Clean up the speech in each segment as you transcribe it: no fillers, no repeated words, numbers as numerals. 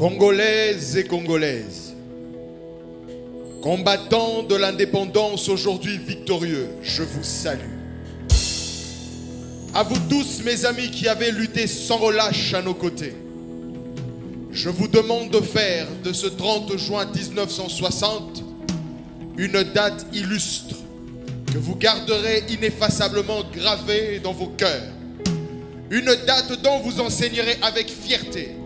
Congolaises et Congolaises, combattants de l'indépendance aujourd'hui victorieux, je vous salue. À vous tous, mes amis qui avez lutté sans relâche à nos côtés, je vous demande de faire de ce 30 juin 1960 une date illustre que vous garderez ineffaçablement gravée dans vos cœurs. Une date dont vous enseignerez avec fierté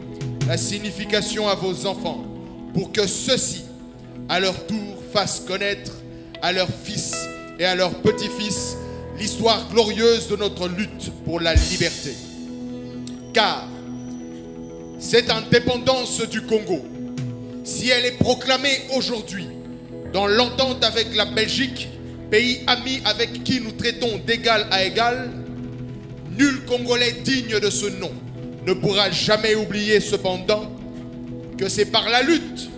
la signification à vos enfants pour que ceux-ci, à leur tour, fassent connaître à leurs fils et à leurs petits-fils l'histoire glorieuse de notre lutte pour la liberté. Car cette indépendance du Congo, si elle est proclamée aujourd'hui dans l'entente avec la Belgique, pays ami avec qui nous traitons d'égal à égal, nul Congolais digne de ce nom ne pourra jamais oublier cependant que c'est par la lutte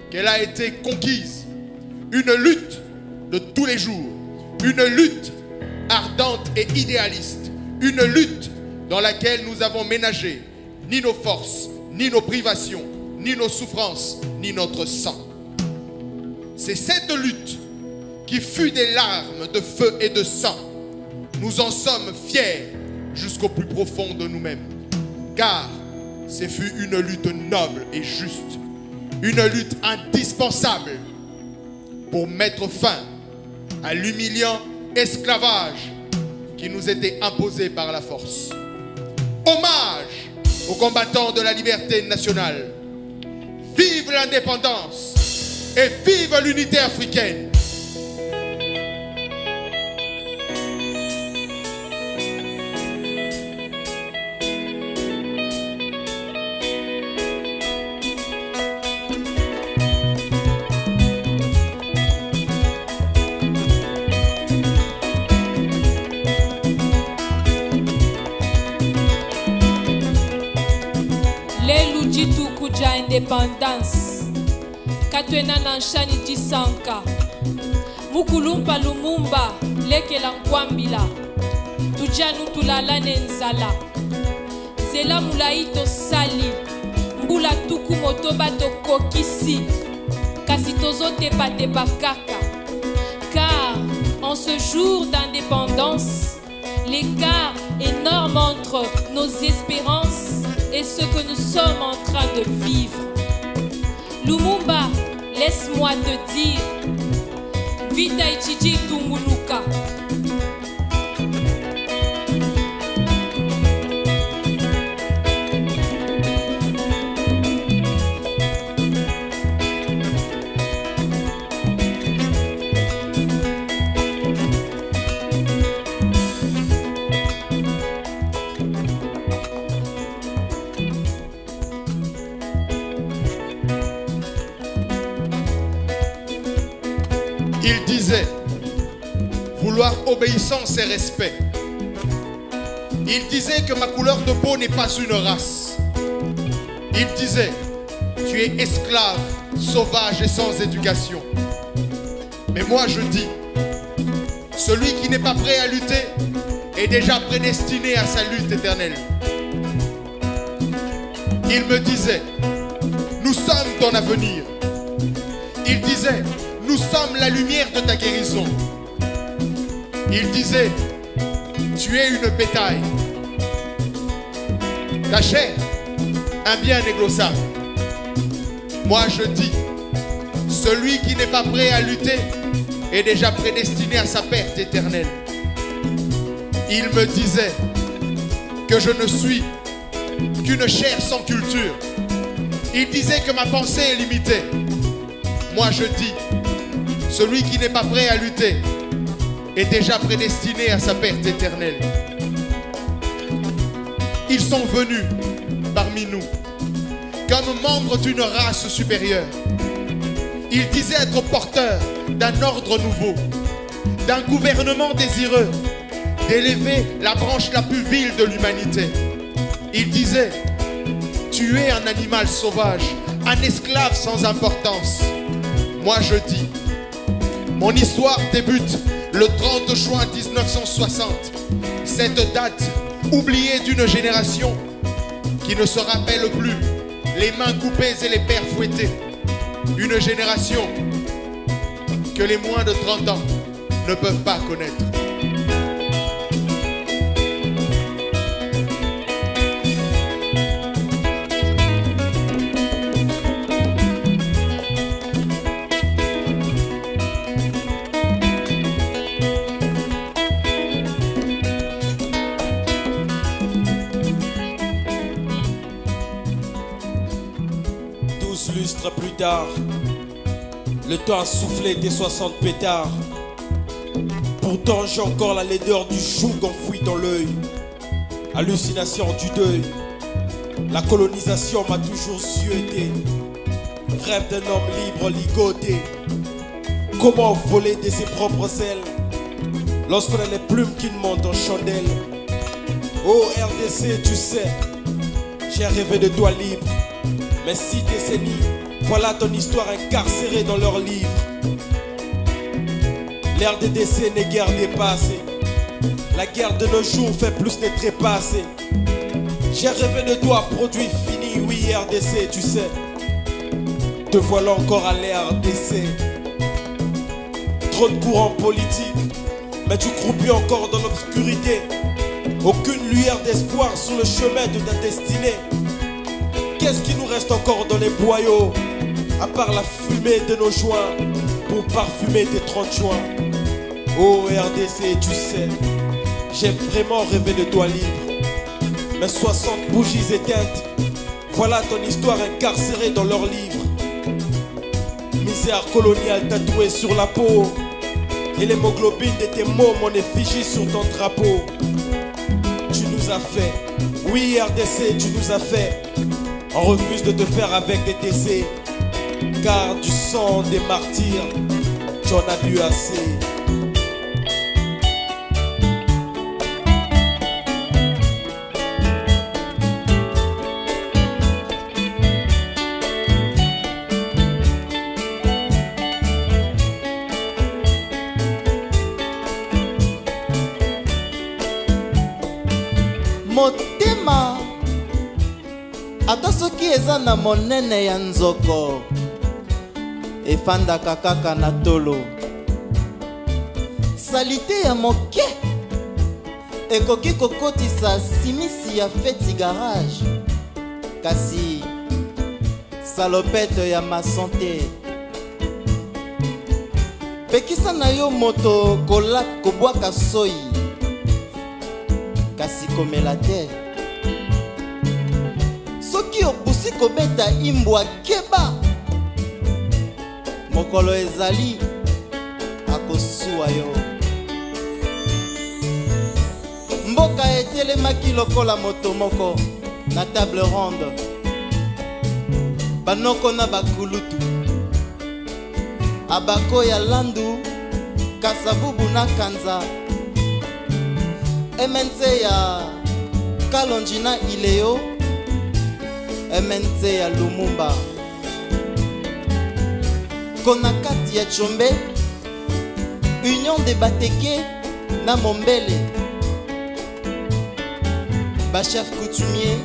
qu'elle a été conquise. Une lutte de tous les jours, une lutte ardente et idéaliste, une lutte dans laquelle nous avons ménagé ni nos forces, ni nos privations, ni nos souffrances, ni notre sang. C'est cette lutte qui fut des larmes de feu et de sang. Nous en sommes fiers jusqu'au plus profond de nous-mêmes. Car ce fut une lutte noble et juste, une lutte indispensable pour mettre fin à l'humiliant esclavage qui nous était imposé par la force. Hommage aux combattants de la liberté nationale. Vive l'indépendance et vive l'unité africaine. Indépendance Katwena Nanshani Tisanka Mukulumpa Lumumba Leke Lankwambila Tujanu Tulala Nenzala Zela Mulaito Sali Mbula Tuku Motoba Tokokisi Kasitozo Tepa Tepa Kaka. Car en ce jour d'indépendance, l'écart énorme entre nos espérances et ce que nous sommes en train de vivre. Lumumba, laisse-moi te dire, Vita Ichiji Tunguluka. Il disait vouloir obéissance et respect. Il disait que ma couleur de peau n'est pas une race. Il disait, tu es esclave, sauvage et sans éducation. Mais moi je dis, celui qui n'est pas prêt à lutter est déjà prédestiné à sa lutte éternelle. Il me disait, nous sommes ton avenir. Il disait, nous sommes la lumière de ta guérison. Il disait, tu es une bétail. Ta chair, un bien négociable. Moi je dis, celui qui n'est pas prêt à lutter est déjà prédestiné à sa perte éternelle. Il me disait que je ne suis qu'une chair sans culture. Il disait que ma pensée est limitée. Moi je dis, celui qui n'est pas prêt à lutter est déjà prédestiné à sa perte éternelle. Ils sont venus parmi nous comme membres d'une race supérieure. Ils disaient être porteurs d'un ordre nouveau, d'un gouvernement désireux d'élever la branche la plus vile de l'humanité. Ils disaient, tu es un animal sauvage, un esclave sans importance. Moi je dis, mon histoire débute le 30 juin 1960. Cette date oubliée d'une génération qui ne se rappelle plus les mains coupées et les pères fouettés. Une génération que les moins de 30 ans ne peuvent pas connaître. Lustres plus tard, le temps a soufflé tes 60 pétards. Pourtant j'ai encore la laideur du joug enfoui dans l'œil. Hallucination du deuil. La colonisation m'a toujours suété. Rêve d'un homme libre ligoté. Comment voler de ses propres ailes lorsqu'on a les plumes qui montent en chandelle? Oh RDC, tu sais, j'ai rêvé de toi libre. Mais 6 décennies, voilà ton histoire incarcérée dans leurs livres. L'ère des décès n'est guère dépassée. La guerre de nos jours fait plus les trépasser. J'ai rêvé de toi, produit fini, oui RDC, tu sais. Te voilà encore à l'ère d'essai. Trop de courants politiques, mais tu croupis encore dans l'obscurité. Aucune lueur d'espoir sur le chemin de ta destinée. Qu'est-ce qui nous reste encore dans les boyaux, à part la fumée de nos joints, pour parfumer tes 30 joints? Oh RDC, tu sais, j'ai vraiment rêvé de toi libre. Mes 60 bougies éteintes, voilà ton histoire incarcérée dans leurs livres. Misère coloniale tatouée sur la peau, et l'hémoglobine de tes mots, mon effigie sur ton drapeau. Tu nous as fait, oui RDC, tu nous as fait. On refuse de te faire avec des décès, car du sang des martyrs, tu en as bu assez. Motema ata soki eza na monene ya nzoko efandaka kaka na tolo. Salite ya moke ekoki kokotisa simisi ya feti garage, kasi salopete ya masante pekisa na yo moto kobwaka soyi, kasi komela te. Soki opusi kobeta imbwa keba, mokolo ezali akosuwa yo. Mboka etelemaki lokola moto moko na table ronde, banoko na bakulutu, abako ya landu, kasavubu na kanza, MNC ya Kalonji na Ileo, MNC ya Lumumba, Konakati ya Chombe, Union de Bateke na Mombele, bachef coutumier,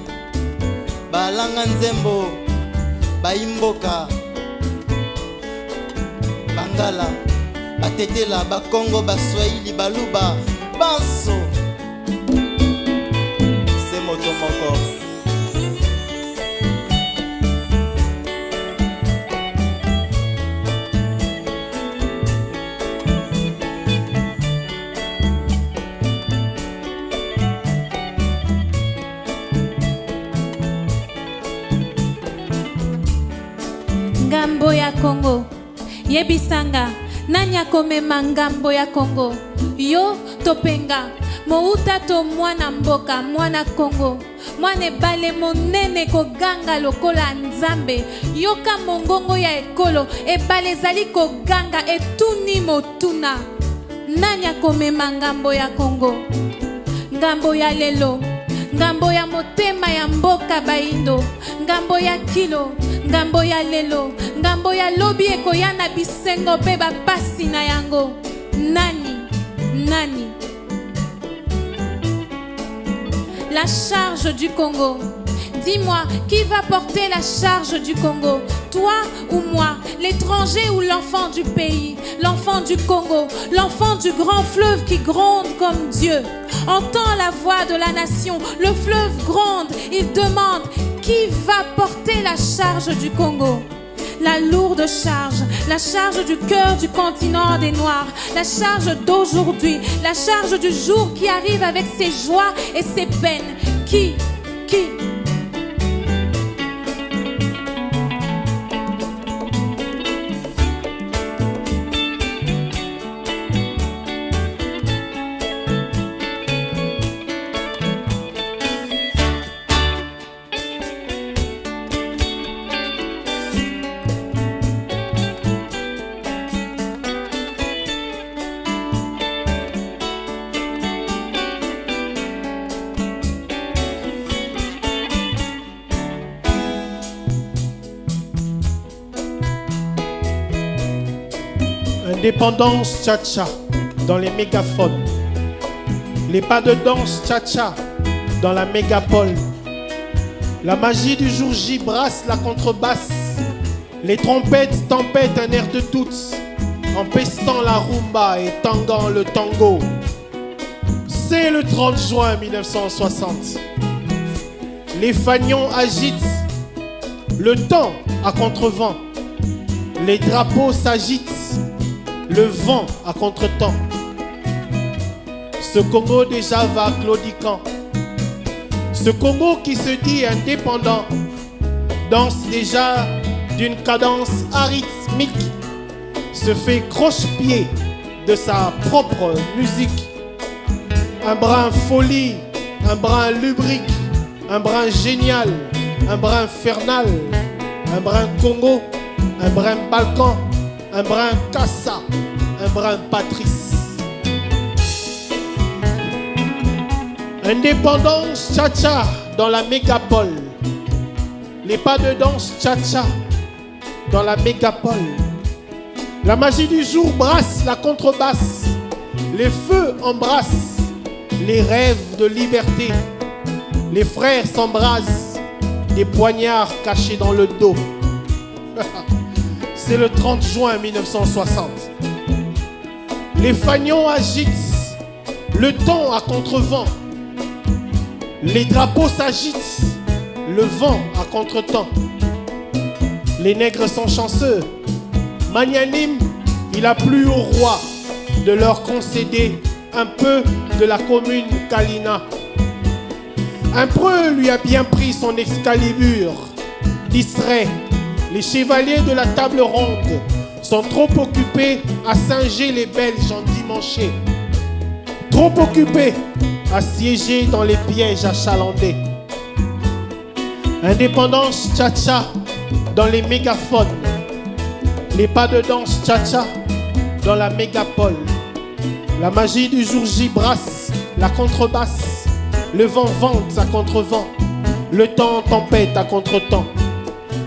balanga nzembo, baimboka, bangala, batetela, bakongo, baswahili, baluba, banso. C'est moto moko. Ngambo ya Congo, yebisanga, nanya komema ngambo ya Congo. Yo topenga, mouta to mwana mboka, mwana Congo. Mwane bale monene koganga lokola nzambe. Yoka mongongo ya ekolo, ebale zali koganga etuni motuna. Nanya komema ngambo ya Congo. Ngambo ya lelo, ngambo ya motema ya mboka baindo. Ngambo ya kilo, ngambo ya lelo, ngambo ya lobi ekoyana bisengo pe bapasi na yango. Nani La charge du Congo, Dis-moi, qui va porter la charge du Congo? Toi ou moi? L'étranger ou l'enfant du pays? L'enfant du Congo, l'enfant du grand fleuve qui gronde comme Dieu. Entends la voix de la nation, le fleuve gronde, il demande, qui va porter la charge du Congo? La lourde charge, la charge du cœur du continent des Noirs, la charge d'aujourd'hui, la charge du jour qui arrive avec ses joies et ses peines. Qui? Indépendance cha-cha dans les mégaphones. Les pas de danse cha-cha dans la mégapole. La magie du jour J brasse la contrebasse. Les trompettes tempêtent un air de doute, empestant la rumba et tangant le tango. C'est le 30 juin 1960. Les fagnons agitent le temps à contrevent. Les drapeaux s'agitent, le vent à contre-temps. Ce Congo déjà va claudiquant. Ce Congo qui se dit indépendant danse déjà d'une cadence arythmique, se fait croche-pied de sa propre musique. Un brin folie, un brin lubrique, un brin génial, un brin infernal, un brin Congo, un brin Balkan, un brin Kassa, un brin Patrice. Indépendance cha-cha dans la mégapole. Les pas de danse cha-cha dans la mégapole. La magie du jour brasse la contrebasse. Les feux embrassent les rêves de liberté. Les frères s'embrasent, des poignards cachés dans le dos. C'est le 30 juin 1960. Les fagnons agitent le temps à contrevent. Les drapeaux s'agitent, le vent à contre-temps. Les nègres sont chanceux. Magnanime, il a plu au roi de leur concéder un peu de la commune Kalina. Un preux lui a bien pris son Excalibur. Distrait, les chevaliers de la table ronde sont trop occupés à singer les Belges endimanchés. Trop occupés à siéger dans les pièges achalandés. Indépendance cha-cha dans les mégaphones. Les pas de danse cha-cha dans la mégapole. La magie du jour J brasse la contrebasse. Le vent vente à contrevent. Le temps tempête à contre-temps.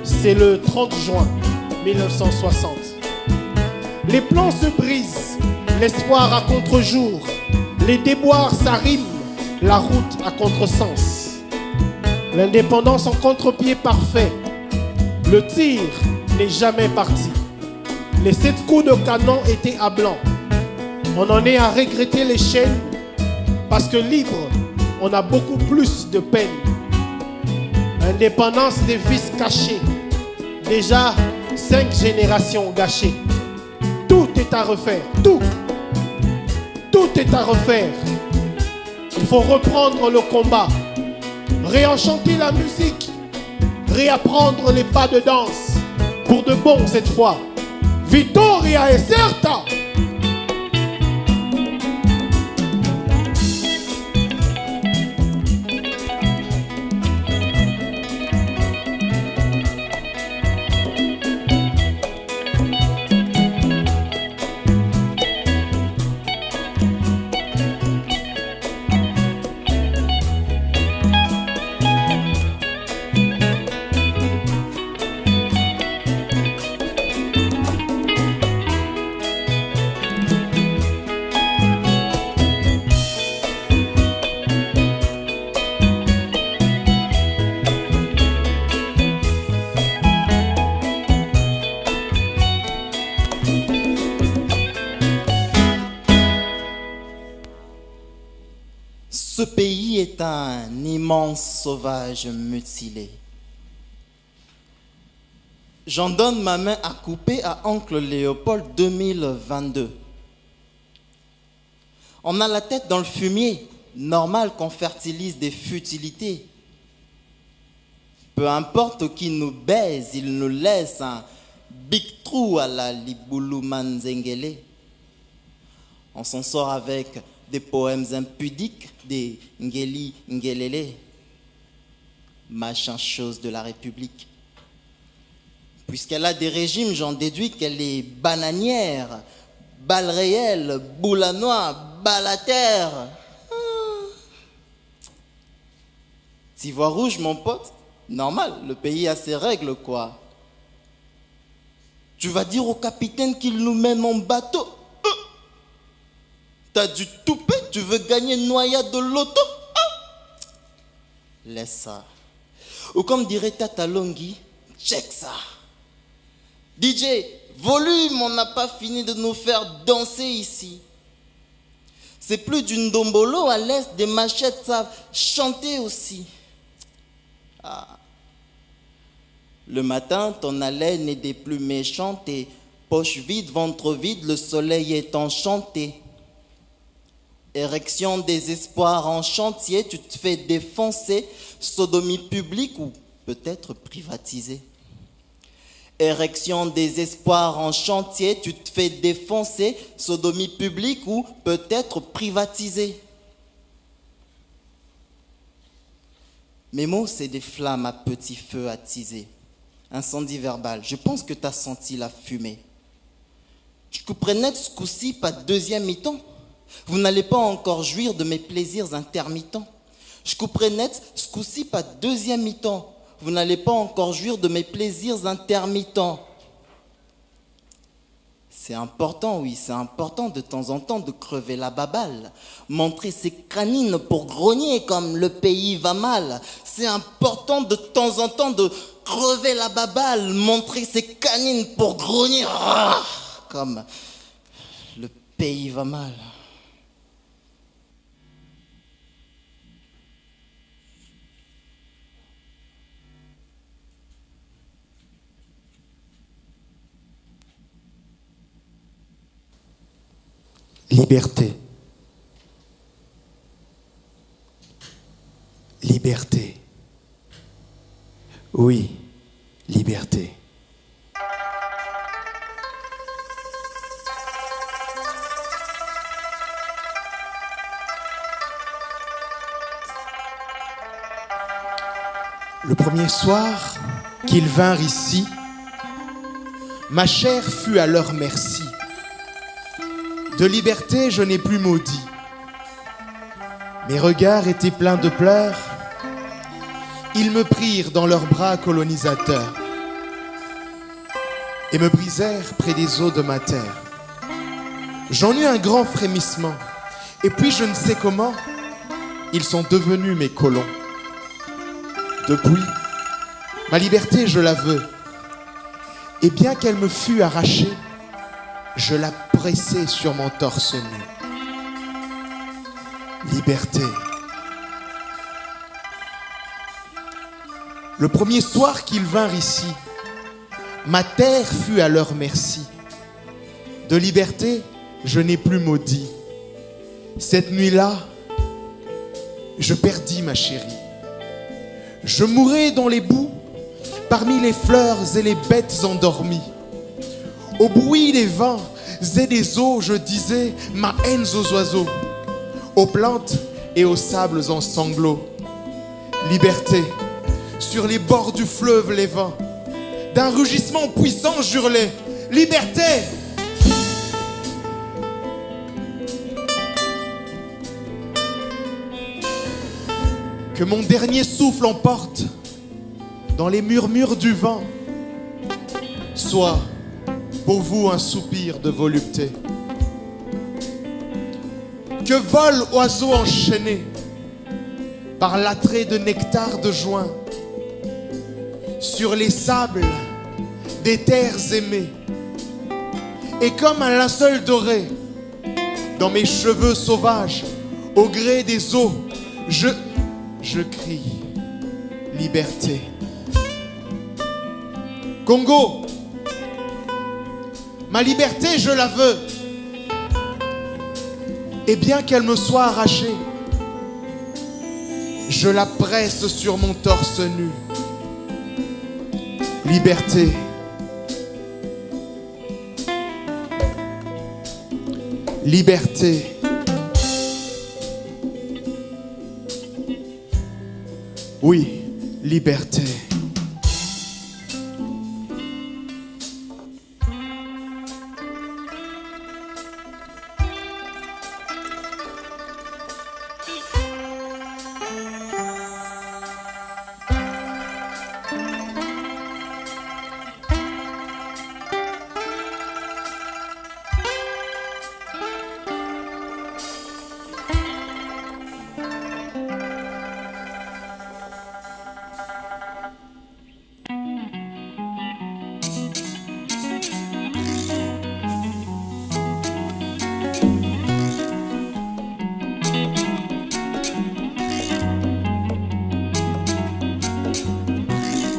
C'est le 30 juin 1960. Les plans se brisent, l'espoir à contre-jour. Les déboires s'arriment, la route à contresens. L'indépendance en contre-pied parfait. Le tir n'est jamais parti. Les 7 coups de canon étaient à blanc. On en est à regretter les chaînes parce que libre, on a beaucoup plus de peine. Indépendance des vices cachés. Déjà 5 générations gâchées. Tout est à refaire. Tout est à refaire. Il faut reprendre le combat, réenchanter la musique, réapprendre les pas de danse. Pour de bon cette fois. Vittoria est certa. Ce pays est un immense sauvage mutilé. J'en donne ma main à couper à Oncle Léopold 2022. On a la tête dans le fumier, normal qu'on fertilise des futilités. Peu importe qui nous baise, il nous laisse un big trou à la Liboulou Manzengele. On s'en sort avec des poèmes impudiques, des Ngeli Ngelele, machin chose de la République. Puisqu'elle a des régimes, j'en déduis qu'elle est bananière, balle réelle, boule à noix, balle à terre. T'ivoire rouge, mon pote, normal, le pays a ses règles, quoi. Tu vas dire au capitaine qu'il nous mène en bateau. T'as du toupet, tu veux gagner une noyade de loto. Laisse ça. Ou comme dirait Tata Longi, check ça. DJ, volume, on n'a pas fini de nous faire danser ici. C'est plus d'une dombolo, à l'est, des machettes savent chanter aussi. Ah. Le matin, ton haleine est des plus méchantes et poche vide, ventre vide, le soleil est enchanté. Érection désespoir en chantier, tu te fais défoncer, sodomie publique ou peut-être privatisée. Érection désespoir en chantier, tu te fais défoncer, sodomie publique ou peut-être privatisée. Mes mots, c'est des flammes à petit feu attisées. Incendie verbal, je pense que tu as senti la fumée. Je couperai net ce coup-ci, pas de deuxième mi-temps. Vous n'allez pas encore jouir de mes plaisirs intermittents. Je couperai net ce coup-ci, pas de deuxième mi-temps. Vous n'allez pas encore jouir de mes plaisirs intermittents. C'est important, oui, c'est important de temps en temps de crever la baballe. Montrer ses canines pour grogner comme le pays va mal. C'est important de temps en temps de crever la baballe. Montrer ses canines pour grogner comme le pays va mal. Liberté. Liberté. Oui, liberté. Le premier soir qu'ils vinrent ici, ma chair fut à leur merci. De liberté, je n'ai plus maudit. Mes regards étaient pleins de pleurs. Ils me prirent dans leurs bras colonisateurs et me brisèrent près des eaux de ma terre. J'en eus un grand frémissement. Et puis, je ne sais comment, ils sont devenus mes colons. Depuis, ma liberté, je la veux. Et bien qu'elle me fût arrachée, je la pressais sur mon torse nu. Liberté. Le premier soir qu'ils vinrent ici, ma terre fut à leur merci. De liberté, je n'ai plus maudit. Cette nuit-là, je perdis ma chérie. Je mourais dans les boues, parmi les fleurs et les bêtes endormies. Au bruit des vents et des eaux, je disais ma haine aux oiseaux, aux plantes et aux sables en sanglots. Liberté, sur les bords du fleuve les vents, d'un rugissement puissant j'hurlais, liberté! Que mon dernier souffle emporte dans les murmures du vent, soit pour vous un soupir de volupté. Que vole oiseau enchaîné par l'attrait de nectar de juin sur les sables des terres aimées, et comme un linceul doré dans mes cheveux sauvages, au gré des eaux, Je crie liberté. Congo, ma liberté, je la veux. Et bien qu'elle me soit arrachée, je la presse sur mon torse nu. Liberté. Liberté. Oui, liberté.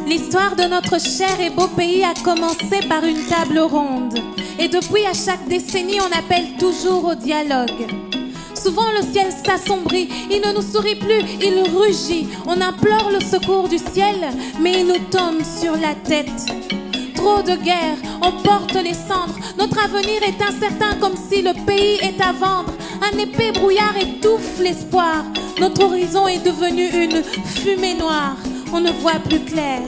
L'histoire de notre cher et beau pays a commencé par une table ronde. Et depuis, à chaque décennie, on appelle toujours au dialogue. Souvent, le ciel s'assombrit, il ne nous sourit plus, il rugit. On implore le secours du ciel, mais il nous tombe sur la tête. Trop de guerres, on porte les cendres. Notre avenir est incertain, comme si le pays est à vendre. Un épais brouillard étouffe l'espoir. Notre horizon est devenu une fumée noire. On ne voit plus clair.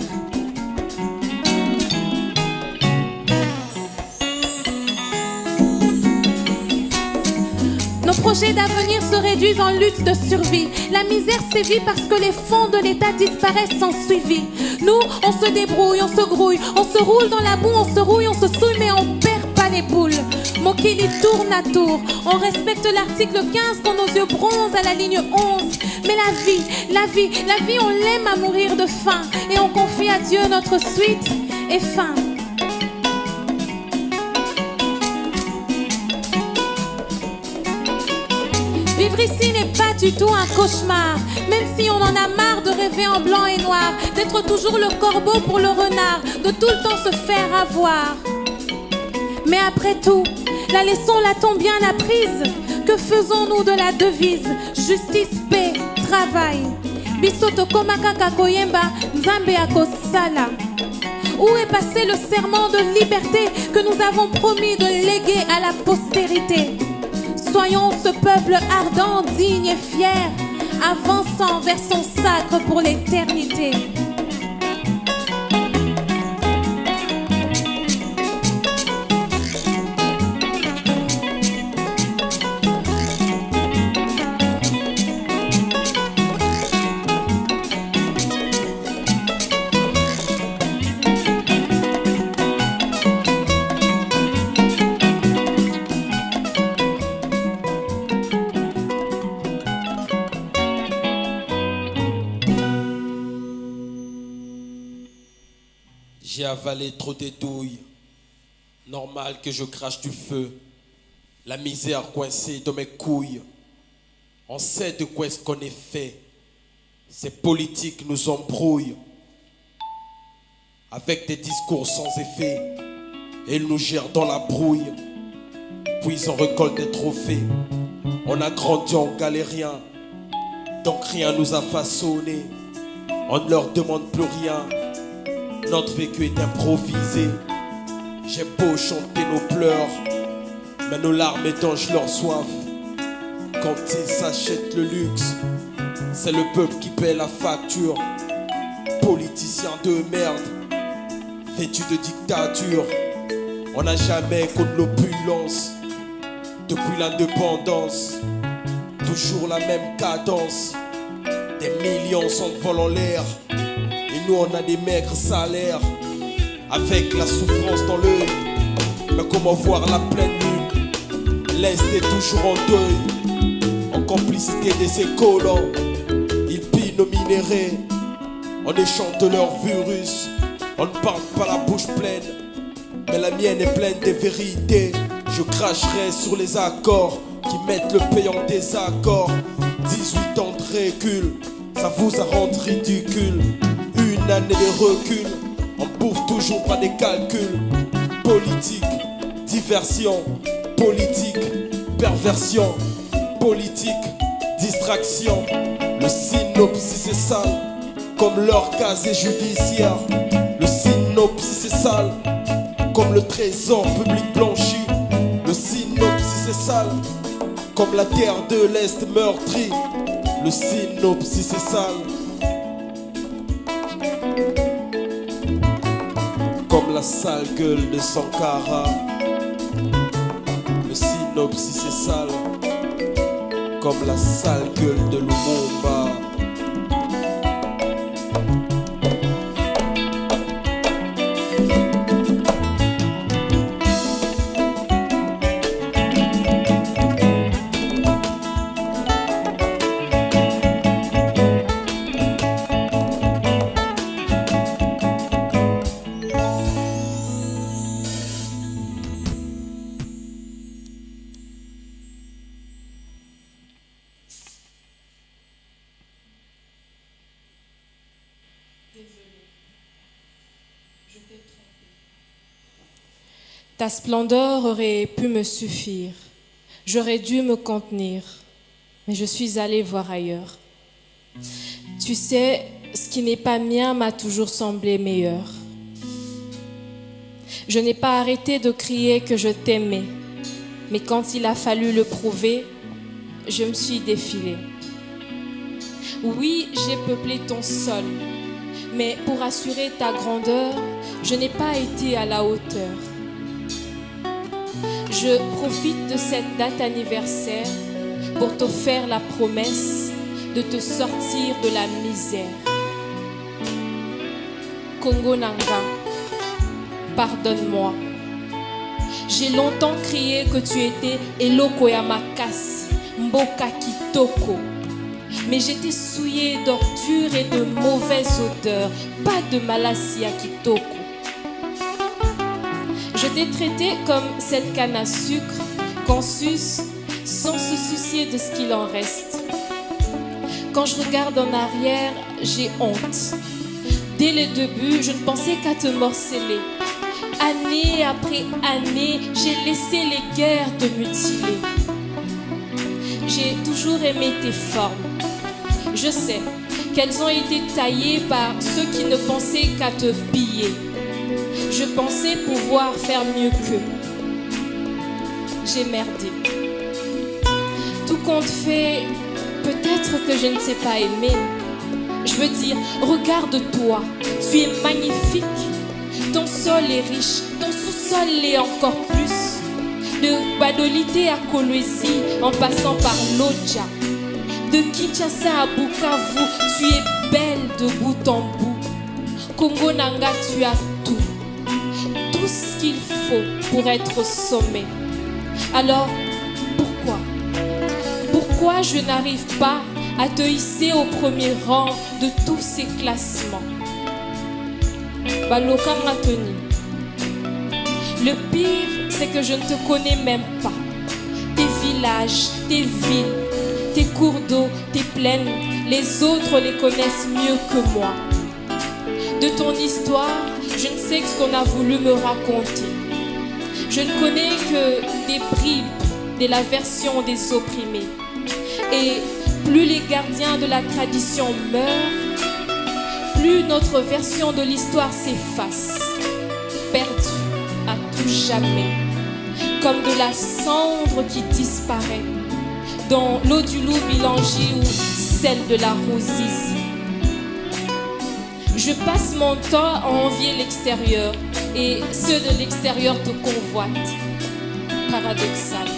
Nos projets d'avenir se réduisent en lutte de survie. La misère sévit parce que les fonds de l'État disparaissent sans suivi. Nous, on se débrouille, on se grouille, on se roule dans la boue, on se rouille, on se souille, mais on perd pas les boules. Mokili tourne à tour. On respecte l'article 15 quand nos yeux bronzent à la ligne 11. Mais la vie, on l'aime à mourir de faim. Et on confie à Dieu notre suite et fin. Vivre ici n'est pas du tout un cauchemar. Même si on en a marre de rêver en blanc et noir, d'être toujours le corbeau pour le renard, de tout le temps se faire avoir. Mais après tout, la leçon l'a-t-on bien apprise? Que faisons-nous de la devise? Justice, paix, travail. Bisoto komakaka koyemba, nzambe akosala. Où est passé le serment de liberté que nous avons promis de léguer à la postérité? Soyons ce peuple ardent, digne et fier, avançant vers son sacre pour l'éternité. J'ai avalé trop de douilles. Normal que je crache du feu. La misère coincée dans mes couilles. On sait de quoi est-ce qu'on est fait. Ces politiques nous embrouillent. Avec des discours sans effet. Et ils nous gèrent dans la brouille. Puis on récolte des trophées. On a grandi en galérien. Donc rien nous a façonné. On ne leur demande plus rien. Notre vécu est improvisé. J'ai beau chanter nos pleurs, mais nos larmes étanchent leur soif. Quand ils s'achètent le luxe, c'est le peuple qui paie la facture. Politiciens de merde, vêtus de dictature. On n'a jamais connu l'opulence. Depuis l'indépendance, toujours la même cadence. Des millions s'envolent en l'air. Et nous on a des maigres salaires, avec la souffrance dans l'œil. Mais comment voir la pleine lune? L'Est est toujours en deuil. En complicité de ses colons, ils pillent nos minéraux. On échange de leur virus. On ne parle pas la bouche pleine, mais la mienne est pleine de vérités. Je cracherai sur les accords qui mettent le pays en désaccord. 18 ans de récul, ça vous a rendu ridicule. Une année de recul, on bouffe toujours pas des calculs. Politique, diversion, politique, perversion, politique, distraction. Le synopsis est sale, comme leur casier judiciaire. Le synopsis est sale, comme le trésor public blanchi. Le synopsis est sale, comme la terre de l'Est meurtrie. Le synopsis est sale, comme la sale gueule de Sankara. Le synopsis est sale, comme la sale gueule de Lumumba. Ta splendeur aurait pu me suffire. J'aurais dû me contenir, mais je suis allée voir ailleurs. Tu sais, ce qui n'est pas mien m'a toujours semblé meilleur. Je n'ai pas arrêté de crier que je t'aimais, mais quand il a fallu le prouver, je me suis défilée. Oui, j'ai peuplé ton sol, mais pour assurer ta grandeur, je n'ai pas été à la hauteur. Je profite de cette date anniversaire pour te faire la promesse de te sortir de la misère. Congo Nanga, pardonne-moi. J'ai longtemps crié que tu étais Eloko ya makasi, Mboka Kitoko. Mais j'étais souillée d'ordures et de mauvaises odeurs, pas de Malassia Kitoko. Je t'ai traité comme cette canne à sucre qu'on suce sans se soucier de ce qu'il en reste. Quand je regarde en arrière, j'ai honte. Dès le début, je ne pensais qu'à te morceler. Année après année, j'ai laissé les guerres te mutiler. J'ai toujours aimé tes formes. Je sais qu'elles ont été taillées par ceux qui ne pensaient qu'à te piller. Je pensais pouvoir faire mieux qu'eux. J'ai merdé. Tout compte fait, peut-être que je ne sais pas aimer. Je veux dire, regarde-toi, tu es magnifique. Ton sol est riche, ton sous-sol l'est encore plus. De Badolité à Kolwezi, en passant par Lodja. De Kinshasa à Bukavu, tu es belle de bout en bout. Congo Nanga, tu as tout. Tout ce qu'il faut pour être au sommet. Alors, pourquoi je n'arrive pas à te hisser au premier rang de tous ces classements? Baloka Matoni. Le pire, c'est que je ne te connais même pas. Tes villages, tes villes, tes cours d'eau, tes plaines, les autres les connaissent mieux que moi. De ton histoire, je ne sais que ce qu'on a voulu me raconter. Je ne connais que des bribes de la version des opprimés. Et plus les gardiens de la tradition meurent, plus notre version de l'histoire s'efface, perdue à tout jamais, comme de la cendre qui disparaît dans l'eau du loup Bilangi ou celle de la Rosizi. Je passe mon temps à envier l'extérieur et ceux de l'extérieur te convoitent. Paradoxal.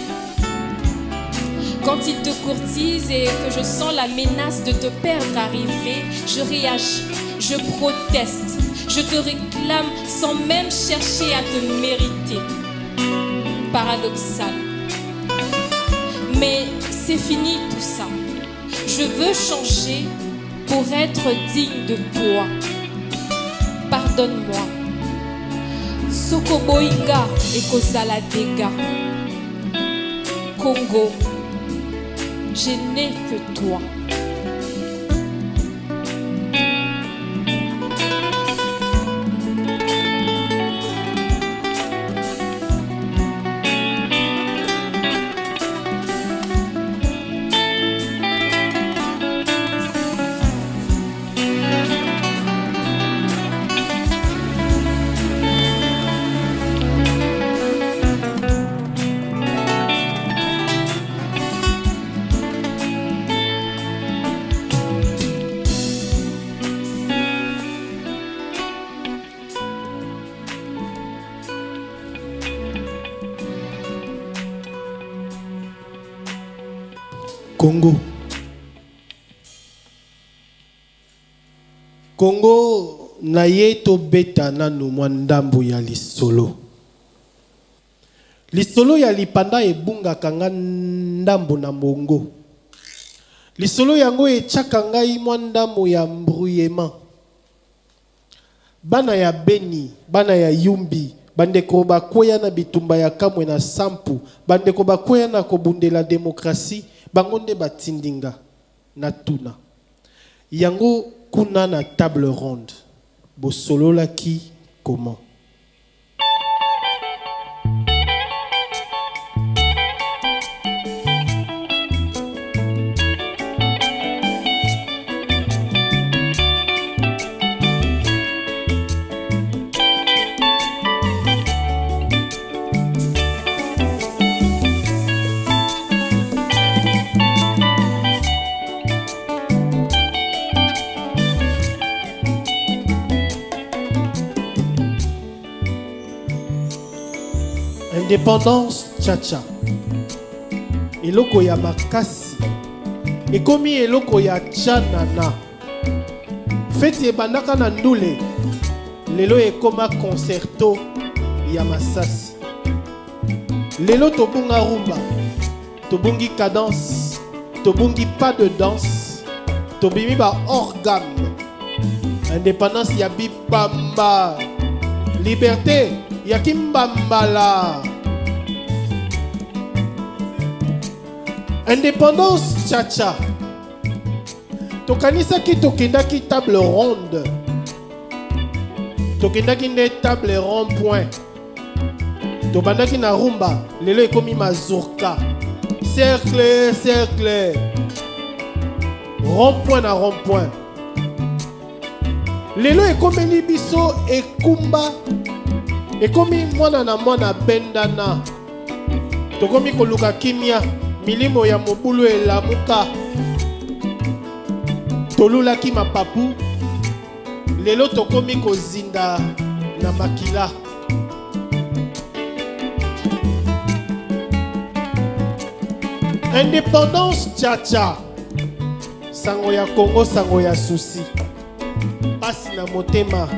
Quand ils te courtisent et que je sens la menace de te perdre arriver, je réagis, je proteste, je te réclame sans même chercher à te mériter. Paradoxal. Mais c'est fini tout ça. Je veux changer pour être digne de toi. Pardonne-moi. Sokoboinga et Kozala Dega. Congo. je n'ai que toi. Congo. Congo na ye to beta nanu mwandambu ya lisolo. Lisolo ya lipanda ebunga kanga ndambu na mongo. Lisolo yango echaka ngai mwandambu ya mbrouillement. Bana ya Beni, bana ya Yumbi, bandeko bakwea na bitumba ya kamwe na sampu, bandeko bakwea na kobundela demokrasi, bangonde batindinga na tuna. Yango kuna na table ronde. Bosolola ki comment? Indépendance tchatcha. Eloko ya makasi. Ekomi eloko ya tchanana. Feti ebandaka na ndule. Lelo ekoma concerto ya masasi. Lelo tobunga rumba. Tobungi cadence. Tobungi pas de danse. Tobimi ba organe. Indépendance ya bibamba. Liberté ya kimbambala. Indépendance tchatcha. Tokanisa ki tokendaki table ronde. Tokendaki ne table rond point. Tobandaki na rumba. Lelo ekomi mazurka. Cercle, cercle. Rond point na rond point. Lelo ekomeli biso ekumba. Ekomi mwana na mwana bendana. Tokomi koluka kimia. Milimo ya mobulu elamuka. Tolulaki mapapu. Lelo tokomi kozinda na makila. Indépendance tchatcha. Sango ya Congo, sango ya susi. Pasi na motema.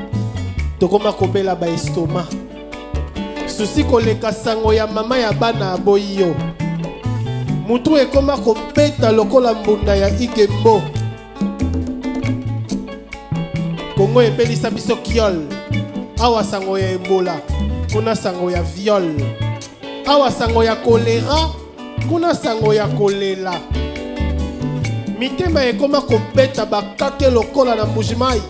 Tokoma kobela ba estoma. Susi koleka sango ya mama ya bana aboyo. Mutu ekoma kopeta lokola mbunda ya ikembo. Congo epelisa biso kiol. Awa sango ya Ebola. Kuna sango ya viol. Awa sango ya kolera. Kuna sango ya kolela. Mitema ekoma kopeta bakake lokola na Mbujimai.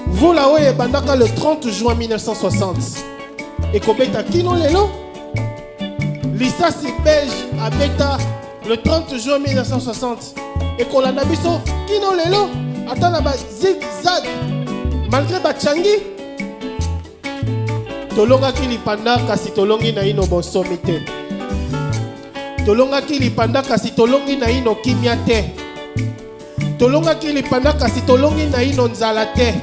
Vola oye bandaka le 30 juin 1960. Ekobeta kino lelo. Lisasi belge abeta le 30 juin 1960. Ekolanda biso kino lelo. Atana ba zigzag. Malgré bachangi. Tolonga ki lipanda kasi tolongi na ino bonsomi te. Tolonga ki lipanda kasi tolongi na ino kimia te. Tolonga ki lipanda kasi tolongi na ino nzala te.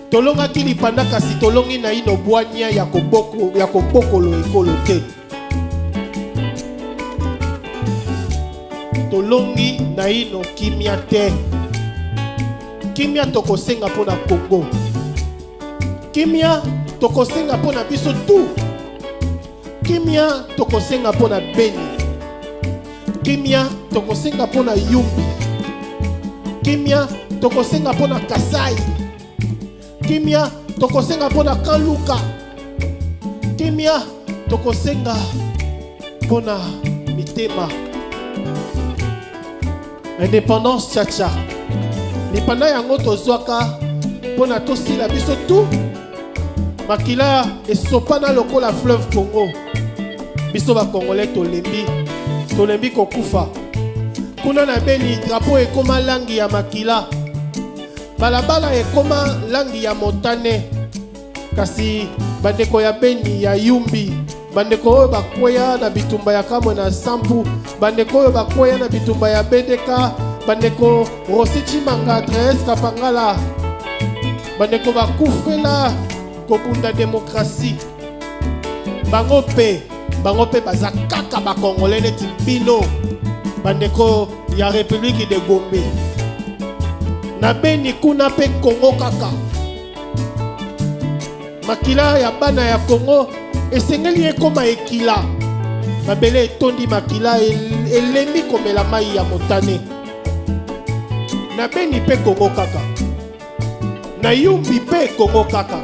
Tolonga ki lipanda kasi tolongi na ino bwanya ya kobokolo ekolo te. Tolongi na ino kimia te. Kimia tokosenga pona Congo. Kimia tokosenga pona biso tu. Kimia tokosenga pona Beni. Kimia tokosenga pona Yumbi. Kimia tokosenga pona Kasai. Kimia tokosenga pona Kaluka. Kimia tokosenga pona Mitema. Indépendance tchatcha. Lipanda yango tozwaka pona tosila biso tout. Makila esopana lokola fleuve Congo. Biso ba Congolais tolembi kokufa. Kuna na beni drapeau ekoma langi ya makila. Balabala ekoma langi ya motane. Kasi bandeko ya beni ya yumbi. Bandeko oyo bakweya na bitumba ya kamwe na sampu. Bandeko oyo bakweya na bitumba ya BDK. Bandeko Rosichi Manga Tres Kapangala. Bandeko bakufela kokunda démocratie. Bango pe baza kaka ba Congolais neti bino. Bandeko ya République de Gombe. Na beni kuna pe Congo kaka. Makila ya bana ya Congo esengeli ekoma ekila. Mabele etondi makila elemi komela mai ya motane. Na beni pe Congo kaka. Na yumbi pe Congo kaka.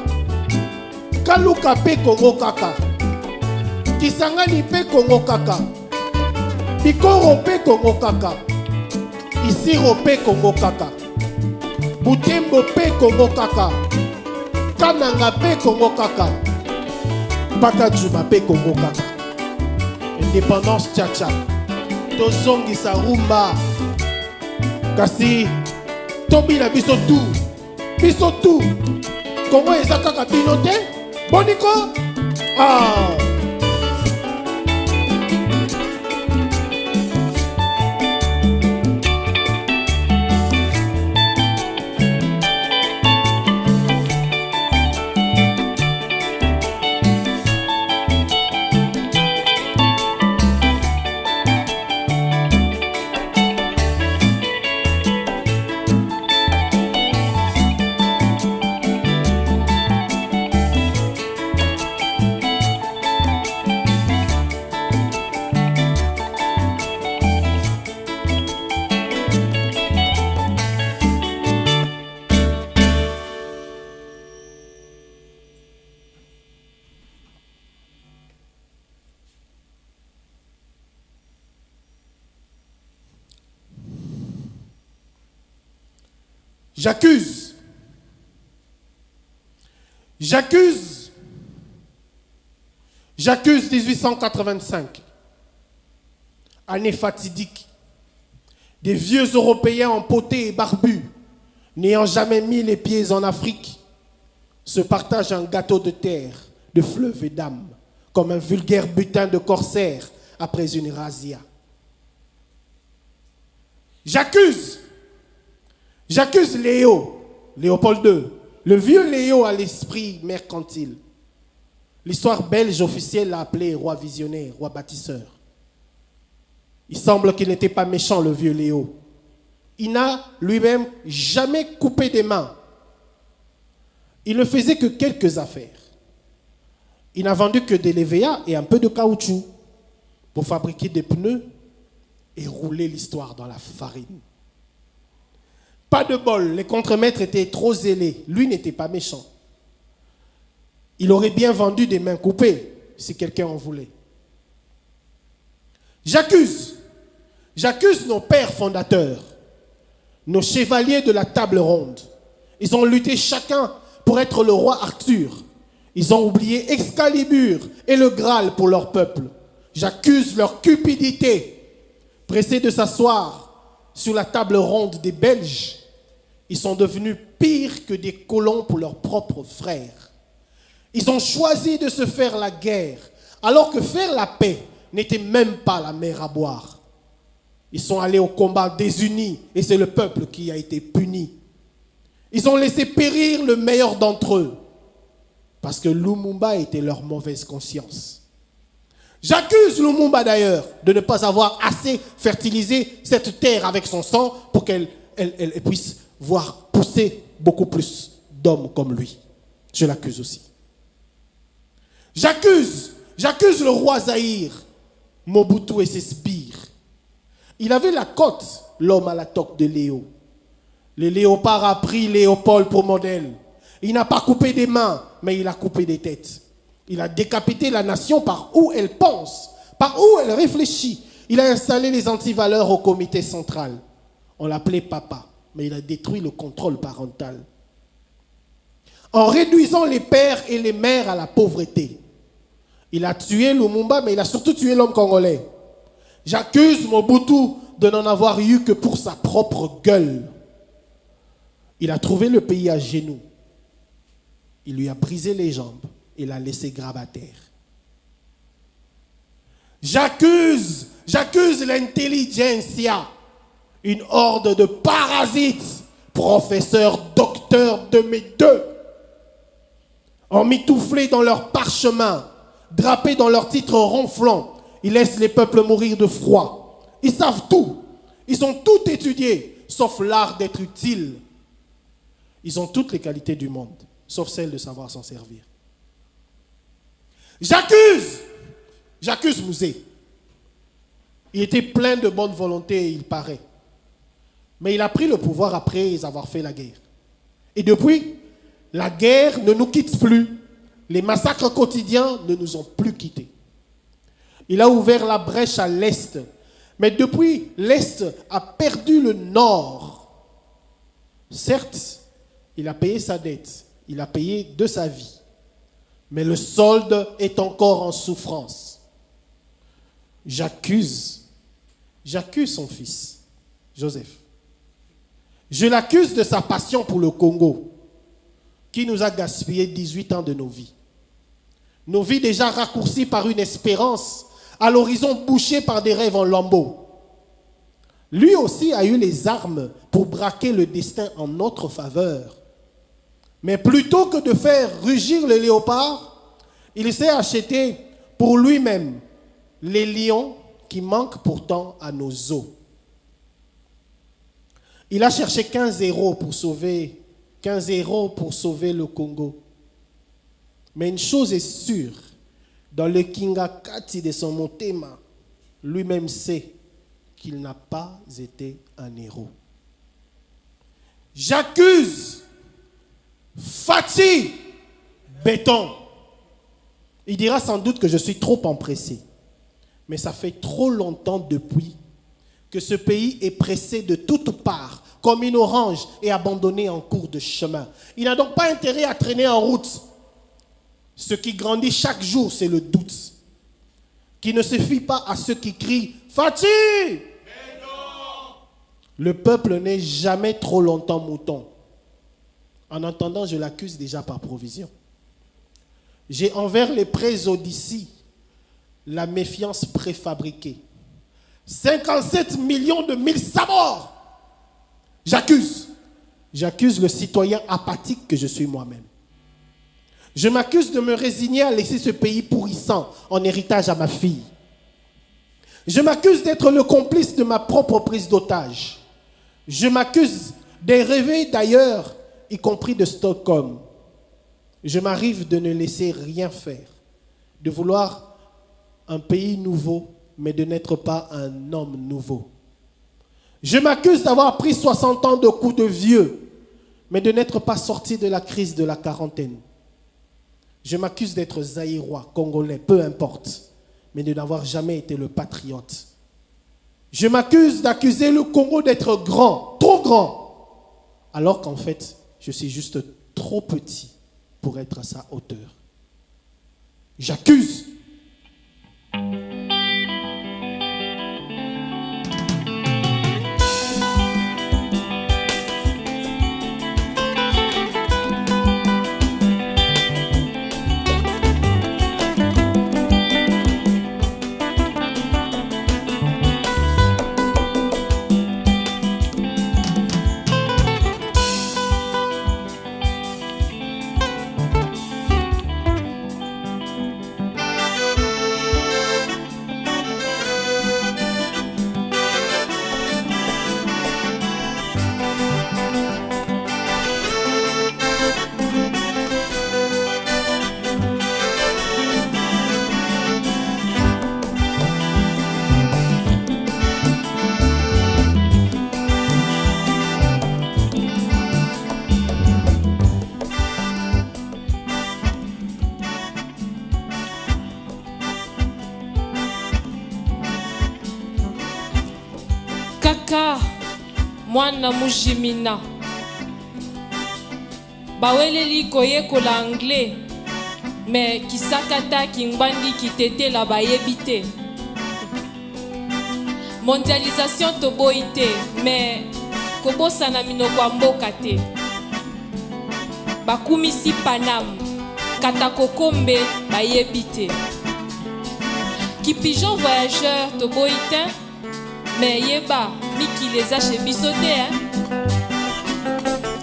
Kaluka pe Congo kaka. Kisangani pe Congo kaka. Bikoro pe Congo kaka. Isiro pe Congo kaka. Butembo pe Congo kaka. Kananga pe Congo kaka. Bakajuma pe Congo kaka. Indépendance tchatcha. Tozongi sa rumba. Kasi tobi na biso tout. Congo eza kaka bino te. Boniko. Ah. J'accuse 1885, année fatidique, des vieux Européens empotés et barbus, n'ayant jamais mis les pieds en Afrique, se partagent un gâteau de terre, de fleuves et d'âmes, comme un vulgaire butin de corsaires après une razzia. J'accuse Léopold II, le vieux Léo à l'esprit mercantile. L'histoire belge officielle l'a appelé roi visionnaire, roi bâtisseur. Il semble qu'il n'était pas méchant, le vieux Léo. Il n'a lui-même jamais coupé des mains. Il ne faisait que quelques affaires. Il n'a vendu que des lévéas et un peu de caoutchouc pour fabriquer des pneus et rouler l'histoire dans la farine. Pas de bol, les contremaîtres étaient trop zélés. Lui n'était pas méchant. Il aurait bien vendu des mains coupées si quelqu'un en voulait. J'accuse nos pères fondateurs, nos chevaliers de la table ronde. Ils ont lutté chacun pour être le roi Arthur. Ils ont oublié Excalibur et le Graal pour leur peuple. J'accuse leur cupidité. Pressés de s'asseoir sur la table ronde des Belges, ils sont devenus pires que des colons pour leurs propres frères. Ils ont choisi de se faire la guerre, alors que faire la paix n'était même pas la mer à boire. Ils sont allés au combat désunis et c'est le peuple qui a été puni. Ils ont laissé périr le meilleur d'entre eux parce que Lumumba était leur mauvaise conscience. J'accuse Lumumba d'ailleurs de ne pas avoir assez fertilisé cette terre avec son sang pour qu'elle puisse voir pousser beaucoup plus d'hommes comme lui. Je l'accuse aussi. J'accuse le roi Zahir, Mobutu et ses sbires. Il avait la cote, l'homme à la toque de Léo. Le léopard a pris Léopold pour modèle. Il n'a pas coupé des mains, mais il a coupé des têtes. Il a décapité la nation par où elle pense, par où elle réfléchit. Il a installé les antivaleurs au comité central. On l'appelait papa, mais il a détruit le contrôle parental. En réduisant les pères et les mères à la pauvreté. Il a tué Lumumba, mais il a surtout tué l'homme congolais. J'accuse Mobutu de n'en avoir eu que pour sa propre gueule. Il a trouvé le pays à genoux. Il lui a brisé les jambes et l'a laissé grabataire. J'accuse l'intelligentsia, une horde de parasites, professeurs, docteurs de mes deux, emmitouflés dans leurs parchemins, drapés dans leurs titres ronflants. Ils laissent les peuples mourir de froid. Ils savent tout. Ils ont tout étudié, sauf l'art d'être utile. Ils ont toutes les qualités du monde, sauf celle de savoir s'en servir. J'accuse Mouzé. Il était plein de bonne volonté, il paraît. Mais il a pris le pouvoir après avoir fait la guerre. Et depuis, la guerre ne nous quitte plus. Les massacres quotidiens ne nous ont plus quittés. Il a ouvert la brèche à l'Est. Mais depuis, l'Est a perdu le Nord. Certes, il a payé sa dette. Il a payé de sa vie. Mais le solde est encore en souffrance. J'accuse son fils, Joseph. Je l'accuse de sa passion pour le Congo, qui nous a gaspillé 18 ans de nos vies. Nos vies déjà raccourcies par une espérance, à l'horizon bouché par des rêves en lambeaux. Lui aussi a eu les armes pour braquer le destin en notre faveur. Mais plutôt que de faire rugir le léopard, il s'est acheté pour lui-même les lions qui manquent pourtant à nos os. Il a cherché 15 héros pour sauver le Congo. Mais une chose est sûre, dans le Kingakati de son Motema, lui-même sait qu'il n'a pas été un héros. J'accuse Fathi Béton. Il dira sans doute que je suis trop empressé. Mais ça fait trop longtemps depuis que ce pays est pressé de toutes parts, comme une orange, et abandonné en cours de chemin. Il n'a donc pas intérêt à traîner en route. Ce qui grandit chaque jour, c'est le doute. Qui ne se fie pas à ceux qui crient « Fathi !» Le peuple n'est jamais trop longtemps mouton. En entendant, je l'accuse déjà par provision. J'ai envers les présaux d'ici la méfiance préfabriquée. 57 millions de mille morts. J'accuse le citoyen apathique que je suis moi-même. Je m'accuse de me résigner à laisser ce pays pourrissant en héritage à ma fille. Je m'accuse d'être le complice de ma propre prise d'otage. Je m'accuse des rêves d'ailleurs, y compris de Stockholm. Je m'arrive de ne laisser rien faire, de vouloir un pays nouveau, mais de n'être pas un homme nouveau. Je m'accuse d'avoir pris 60 ans de coups de vieux, mais de n'être pas sorti de la crise de la quarantaine. Je m'accuse d'être zaïrois, congolais, peu importe, mais de n'avoir jamais été le patriote. Je m'accuse d'accuser le Congo d'être grand, trop grand, alors qu'en fait, je suis juste trop petit pour être à sa hauteur. J'accuse. kaka mwana mujimina baweleli koyekola anglais me kisakata kingbandi kitetela bayebi te. Mondialisation toboyi te me kobosana minoko ya mboka te. Bakumisi Panam katakokombe bayebi te. Kipigeon voyageur toboyi te me yeba mikili eza chez biso te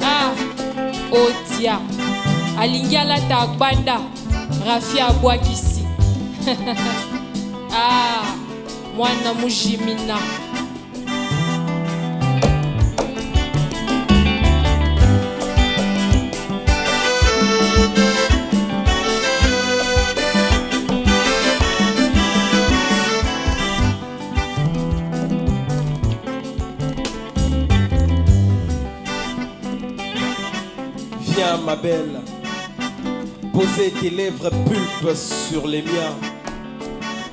Ah otia alingi alata agbanda Rafia abwakisi Ah mwana mujimina. Viens ma belle, poser tes lèvres pulpes sur les miens.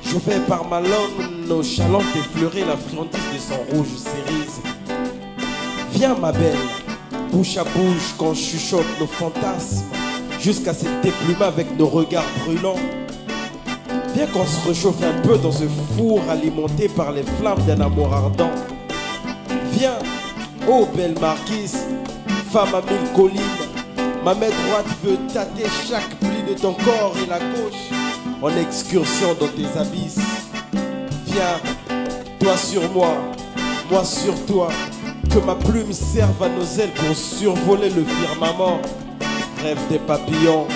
Je vais par ma langue nonchalante effleurer la friandise de son rouge cerise. Viens ma belle, bouche à bouche qu'on chuchote nos fantasmes jusqu'à se déplumer avec nos regards brûlants. Viens qu'on se réchauffe un peu dans ce four alimenté par les flammes d'un amour ardent. Viens, ô belle marquise, femme à mille collines. Ma main droite veut tâter chaque pli de ton corps et la gauche en excursion dans tes abysses. Viens, toi sur moi sur toi, que ma plume serve à nos ailes pour survoler le firmament. Rêve des papillons.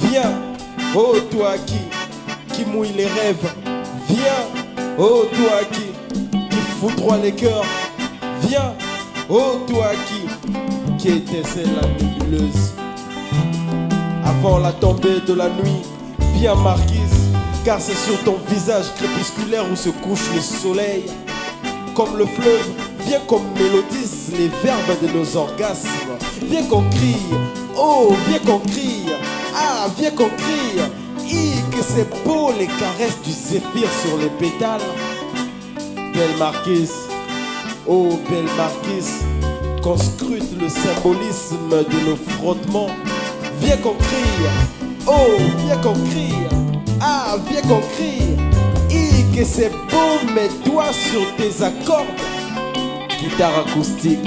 Viens, oh toi qui mouille les rêves. Viens, oh toi qui foudroie les cœurs. Viens, oh toi qui étincelle la nébuleuse. Avant la tombée de la nuit, viens marquise, car c'est sur ton visage crépusculaire où se couche le soleil. Comme le fleuve, viens qu'on mélodise les verbes de nos orgasmes. Viens qu'on crie, oh viens qu'on crie, ah viens qu'on crie. Que c'est beau les caresses du zéphyr sur les pétales. Belle marquise, oh belle marquise, qu'on scrute le symbolisme de nos frottements. Viens qu'on crie, oh viens qu'on crie, ah viens qu'on crie. Que c'est beau mes doigts sur tes accords. Guitare acoustique.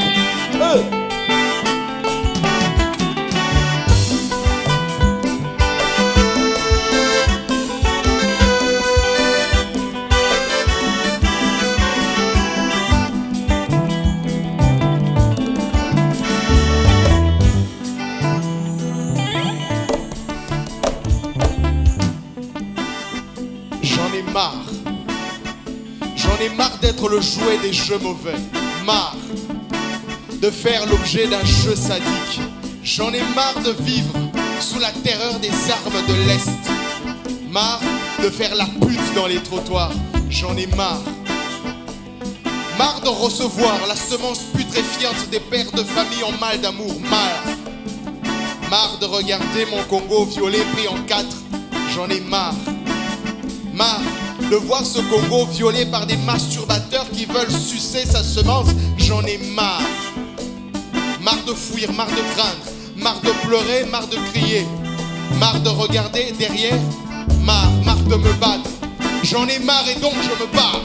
J'en ai marre d'être le jouet des jeux mauvais. Marre de faire l'objet d'un jeu sadique. J'en ai marre de vivre sous la terreur des armes de l'Est. Marre de faire la pute dans les trottoirs. J'en ai marre. Marre de recevoir la semence putréfiante des pères de famille en mal d'amour. Marre de regarder mon Congo violé pris en quatre. J'en ai marre. Marre de voir ce Congo violé par des masturbateurs qui veulent sucer sa semence. J'en ai marre. Marre de fuir, marre de craindre, marre de pleurer, marre de crier, marre de regarder derrière, marre de me battre. J'en ai marre et donc je me bats.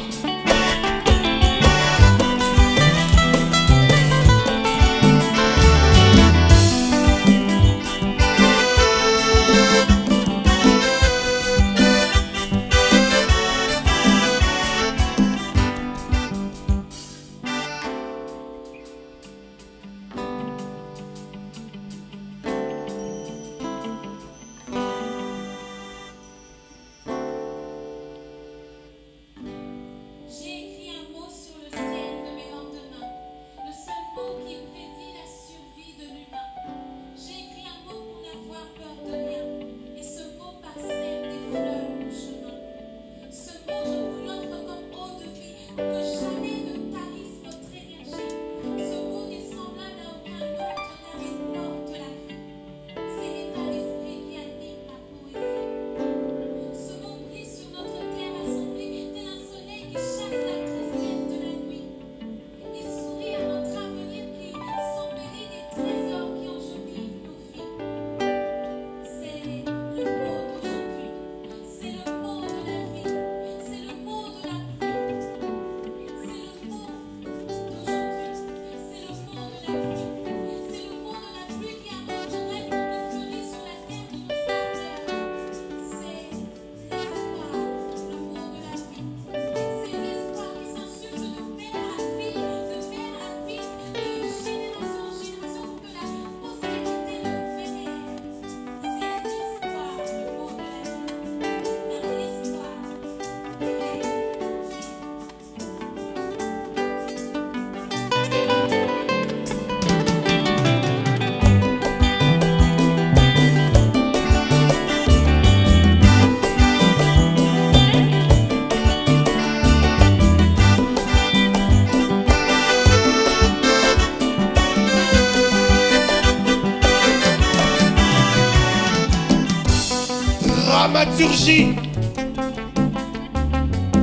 Dramaturgie.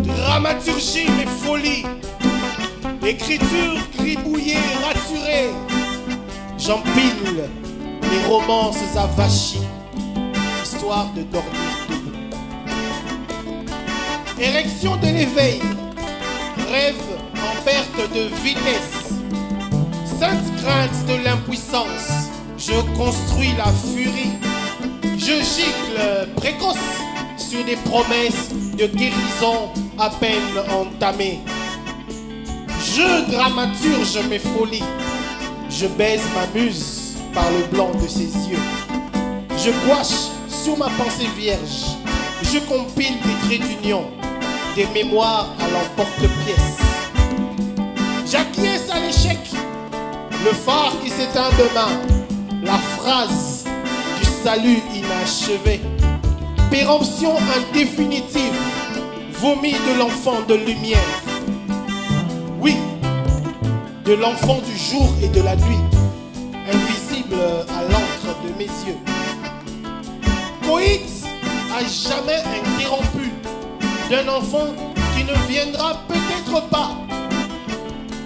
Dramaturgie, mais folie. Écriture gribouillée, raturée. J'empile les romances avachis, histoire de dormir debout. Érection de l'éveil, rêve en perte de vitesse. Sainte crainte de l'impuissance, je construis la furie. Je gicle précoce sur des promesses de guérison à peine entamées. Je dramaturge mes folies. Je baise ma muse par le blanc de ses yeux. Je gouache sur ma pensée vierge. Je compile des traits d'union, des mémoires à l'emporte-pièce. J'acquiesce à l'échec, le phare qui s'éteint demain, la phrase du salut inachevé. Péremption indéfinitive, vomi de l'enfant de lumière. Oui, de l'enfant du jour et de la nuit, invisible à l'encre de mes yeux. Coït à jamais interrompu d'un enfant qui ne viendra peut-être pas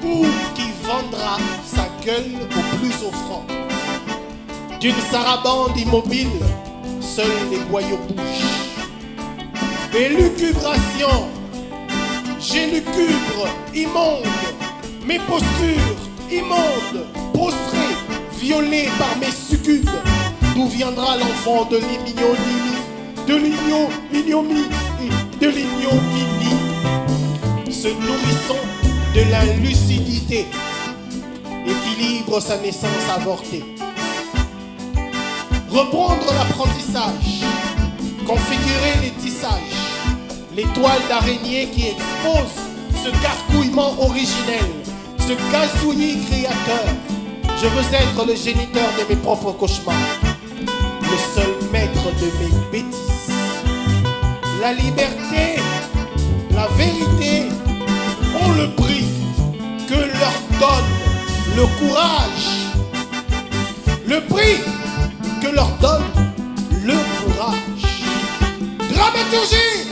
ou qui vendra sa gueule au plus offrant. D'une sarabande immobile, seuls les boyaux bougent. Élucubration, j'élucubre, immonde, mes postures immondes, prostrées, violées par mes succubes. D'où viendra l'enfant de l'ignominie, de l'ignominie, de l'ignominie, se nourrissant de la lucidité, équilibre sa naissance avortée. Reprendre l'apprentissage, configurer les tissages, les toiles d'araignée qui exposent ce carcouillement originel, ce gazouillis créateur. Je veux être le géniteur de mes propres cauchemars, le seul maître de mes bêtises. La liberté, la vérité ont le prix que leur donne le courage. Le prix que leur donne le courage. Dramaturgie!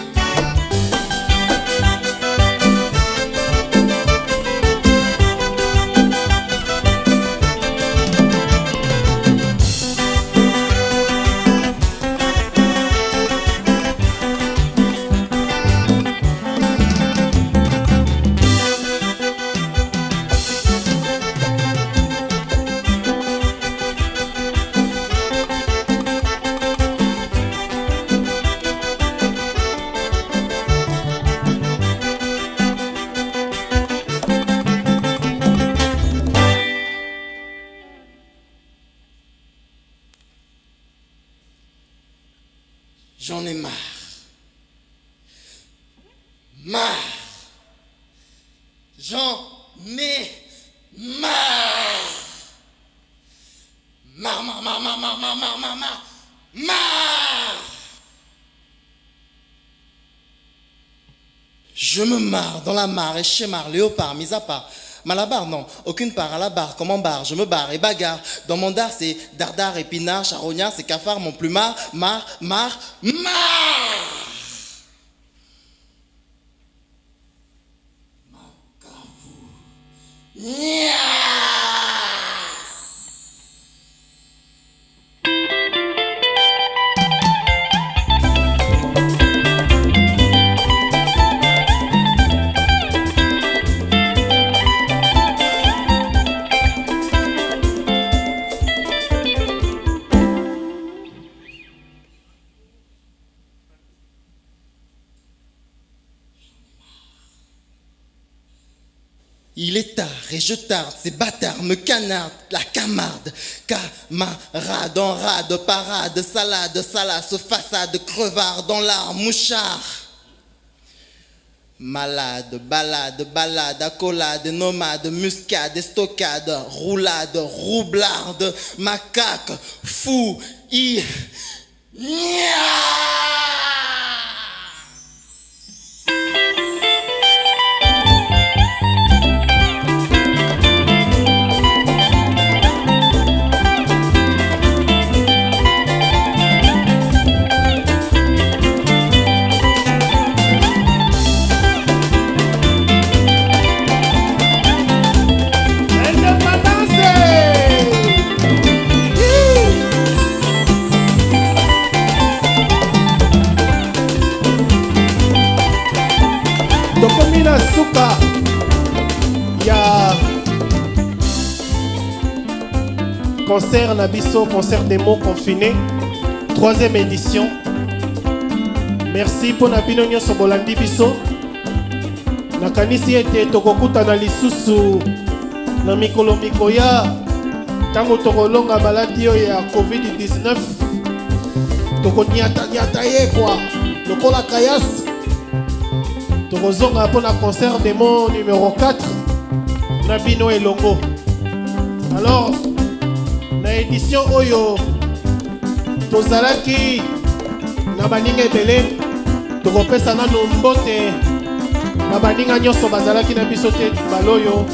J'en ai marre. Marre. J'en ai marre. Marre, marre, marre, marre, marre, marre, marre, marre, marre. Marre. Je me marre dans la mare et chez Mar, léopard, mis à part. Malabar, non, aucune part à la barre, comme en barre, je me barre et bagarre. Dans mon dard, c'est dardard, épinard, charognard, c'est cafard, mon plumard, marre, marre, marre. Il est tard et je tarde, ces bâtards me canardent, la camarde, camarade, en rade, parade, salade, salace, façade, crevard, dans l'art, mouchard. Malade, balade, balade, accolade, nomade, muscade, stockade, roulade, roublarde, macaque, fou, suka ya concert Nabiso, concert des mots confinés, 3e édition. Merci pour Nabino Nyoso Bolandi Biso. Nakanisi ete tokokuta na lisusu na mikolo mikoya tango tokolonga maladi ya COVID-19. Tokonyata ye kwa lokola kayas. Tokozonga pour la concert des mots numéro 4 Nabino Elongo. Alors na édition oyo tozalaki na baninga ebele tokopesa nano mbote na baninga nyonso bazalaki na biso te baloyo,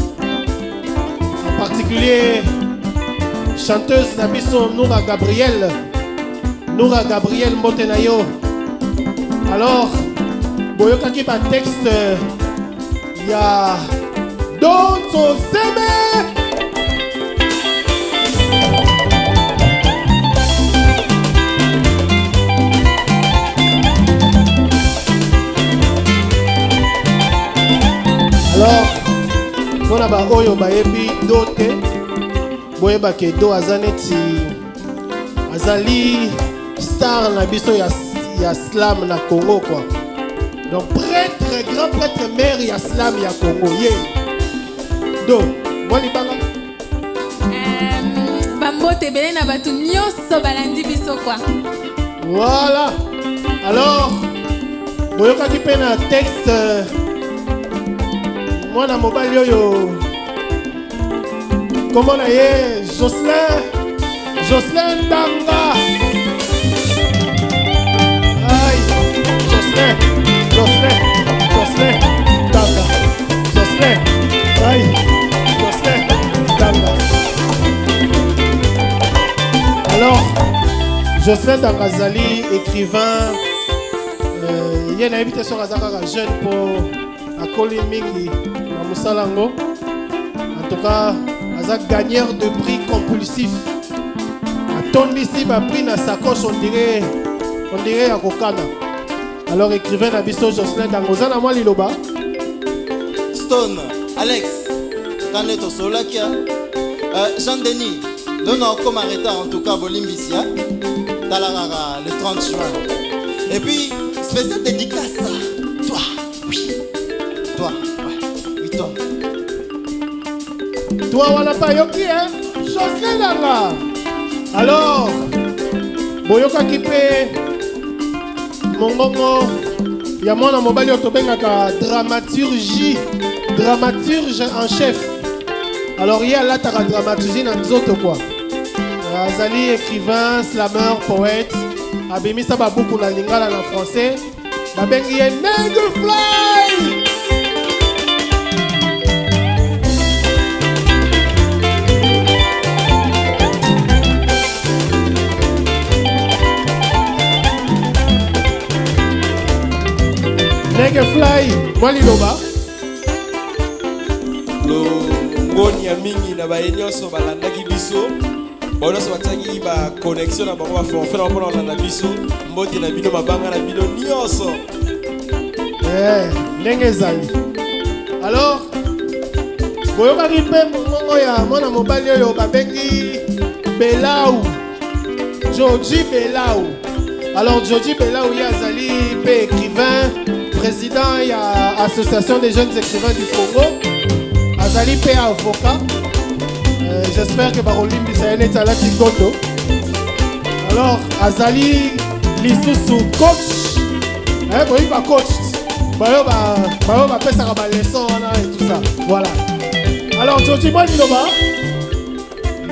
en particulier chanteuse na biso Noura Gabriel mbote na yo. Alors boyokaki ba texte ya Donzo Seme. Alors, pona ba oyo bayebi do te, boyeba ke do azaneti azali star na biso ya slam na Congo quoi. Donc prêtre, grand prêtre maire ya slam ya Congo ye. Do, mwali banga. Bambote bele na batu nyonso balandi biso quoi. Voilà. Alors, boyokaki pe na texte mwana mobali oyo comment na ye Jocelyn Danga. Aïe, Jocelyn Danga. Aïe, Jocelyn Danga. Alors Jocelyn Danga zali écrivain, il y a une invitation à Zaka jeune pour akoli mingi na musalango. En tout cas, Azak gagneur de prix compulsif. Atondisi ba prix na sacoche on dirait à Kokana. Alors écrivain na biso Jocelyn Dangoza na moi liloba. Stone, Alex, Kaneto Solakia, Jean-Denis, donne encore arrêté en tout cas Bolimbisia, Talarara le 30 juin. Et puis, spécial dédicace, toi, oui. Toi, ouais, oui, toi. Toi, on n'a pas yoki, hein? Jocelyn Danga. Alors, Boyoka Kipe, Mongongo, il y a moi dans mon balio Tobengaka, dramaturge en chef. Alors, il y a là, ta dramaturgie dans les autres, quoi. Azali, écrivain, slammer, poète. Abimi, ça va beaucoup la lingala en français. Babengi, Negerfly. Negerfly, moi liloba. Ngoni ya mingi na bayenyoso balandaki biso. Bono so bataki ba connexion na bango ba forfait na mpona olanda biso. Mbote na bino mabanga na bino nyonso. Ndenge ezali. Alors, boyokaki mpe mongongo ya mwana mobali oyo babengi Belau. Joji Belau. Alors Joji Belau ye azali mpe écrivain, président ya Association des jeunes écrivains du Congo. Azali pe avocat. J'espère que Barolimbi Sayenet Alati Gondo. Alors Azali lisusu coach. Oui, bah coach. Bah pesa ba leçon et tout ça. Voilà. Alors Joji Boliloba.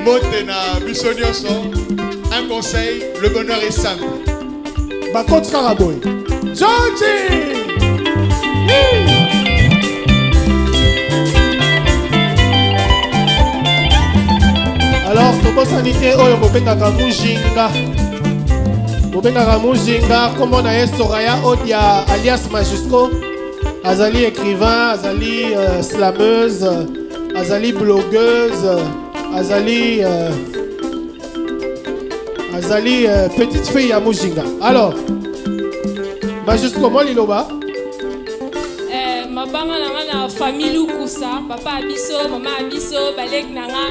Motena Bissonioso. Un conseil, le bonheur est simple. Bah coach Karaboy. Joji. Alors, Tobo Sanité, Oyo Bobengaka Mujinga. Bobengaka Mujinga, comme on a Soraya Odia, alias Majusco. Azali écrivain, Azali slameuse, Azali blogueuse, Azali petite fille à Mujinga. Alors, Majusco, moi Liloba. mabanga nanga na famille Lukusa, papa abiso, mama abiso, balek nanga.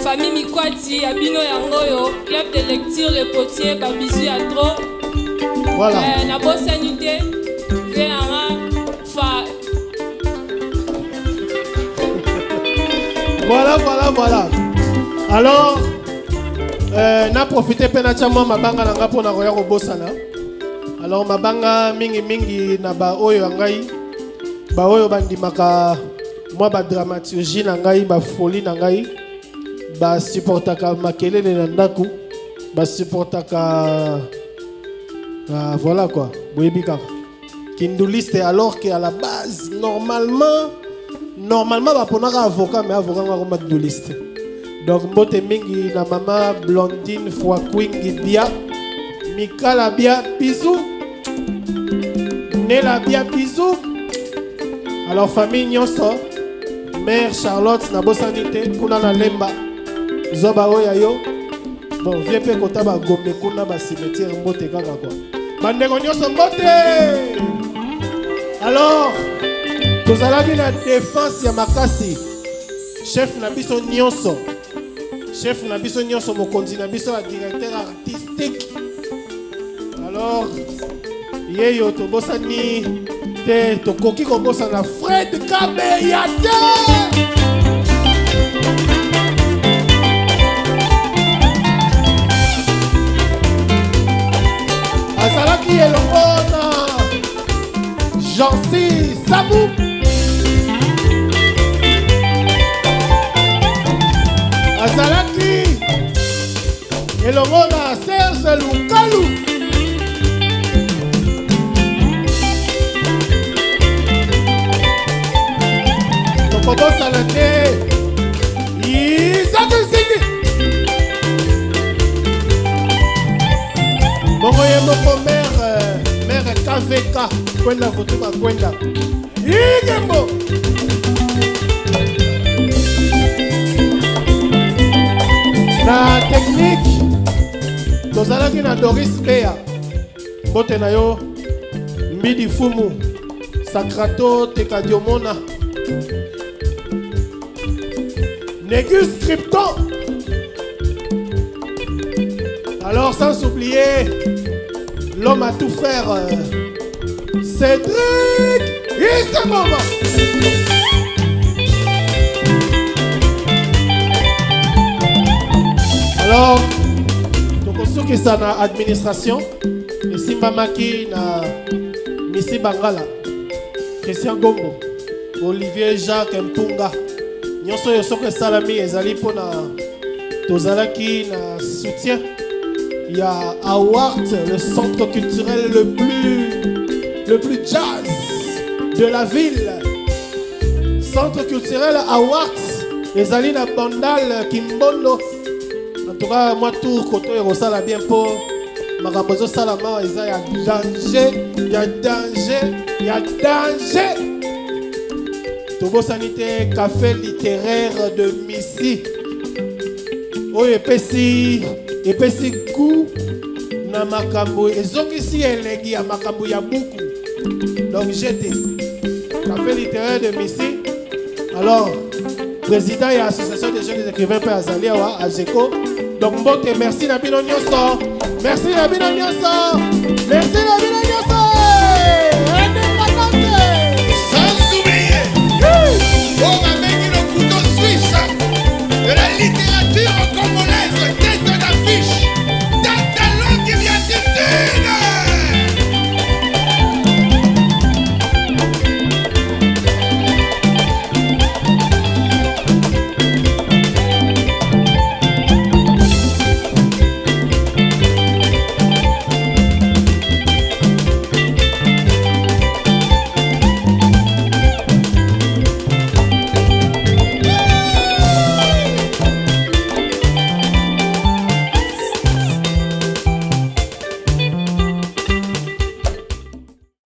Famille Mikwati, abino yangoyo, club de lecture Le Potier, babizu ya trop. Voilà. Na bonne sanité, nanga fa. Voilà. Alors, n'a profité penachamo mabanga nanga pour na roya robosana. Alors mabanga mingi na ba oyo ngai, ba oyo bandimaka moi ba dramaturgie na ngai, ba folie na ngai, ba supportaka makelele na ndaku, ba supportaka voilà quoi, boyebika. Kinduliste alors qu'à la base normalement ba ponaka avocat mais avocat ngako maduliste. Donc mbote mingi na mama Blondine fois Queen Bia, Mikala Bia bisous, Nela Bia bisous. Alors famille nyonso, mère Charlotte na bosanité kuna na lemba zoba oya yo. Bon viens pe kota ba gombe kuna ba cimetière mbote kaka quoi. Bandeko nyonso mbote. Alors nous allons la défense ya makasi. Chef na biso nyonso. Chef na biso nyonso mokonzi na biso la directeur artistique. Alors yeyo to bosani te to koki ko bosana Fred Kabeyate. Azalaki elongona Jansi Sabou. Azalaki elongona Serge Lukalu. Tokobo Salate Isaac Sidi. Bongo yemoko mère KVK kwenda kutuka kwenda Igembo. Na technique tozalaki na Doris Bea mbote na yo Mbidi Fumu Sacrato Tekadiomona Négus Krypton. Alors sans oublier l'homme à tout faire Cédric Istemova. Alors, donc ceux qui sont dans l'administration, ici Mamaki na Missy Bangala, Christian Gombo, Olivier Jacques Mpunga, nyonso yo soke salami ezali pona tozalaki na soutien. Il y a Award, le centre culturel le plus jazz de la ville. Centre culturel Award, ezali na Bandal Kimbondo. En tout cas, moi, tout côté Rosala bien pour Marabozo Salama, il y a danger. Togo Sanité, café littéraire de Missy. Oh, épessi goût na makambo. Et donc ici, elle est à makambo ya beaucoup. Donc, j'étais café littéraire de Missy. Alors, président et association des jeunes écrivains Père Azali à Azeko. Donc, merci Nabino Nyonso. Merci Nabino Nyonso. Merci